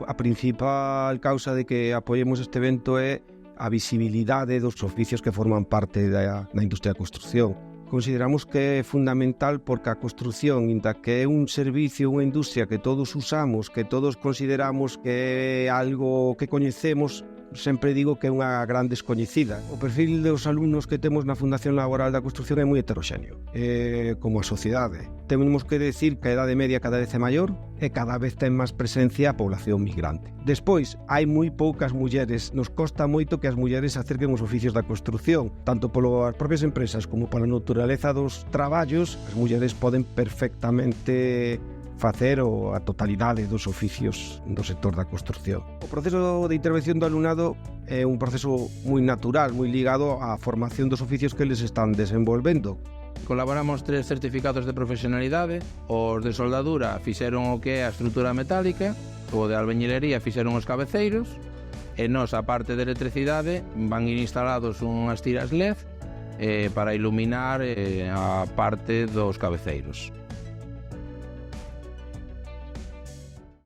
a principal causa de que apoiemos este evento é a visibilidade dos oficios que forman parte da industria da construción. Consideramos que é fundamental porque a construción, inda que é un servicio, unha industria que todos usamos, que todos consideramos que é algo que coñecemos, sempre digo que é unha gran descoñecida. O perfil dos alumnos que temos na Fundación Laboral da Construción é moi heteroxéneo, como a sociedade. Temos que decir que a idade media cada vez é maior e cada vez ten máis presencia a población migrante. Despois, hai moi poucas mulleres, nos costa moito que as mulleres acerquen os oficios da construción, tanto polas propias empresas como pola naturaleza dos traballos. As mulleres poden perfectamente facer a totalidade dos oficios do sector da construción. O proceso de intervención do alumnado é un proceso moi natural, moi ligado á formación dos oficios que eles están desenvolvendo. Colaboramos 3 certificados de profesionalidade. Os de soldadura fixeron o que é a estrutura metálica, o de albañilería fixeron os cabeceiros, e nós, a parte de electricidade, van ir instalados unhas tiras LED para iluminar a parte dos cabeceiros.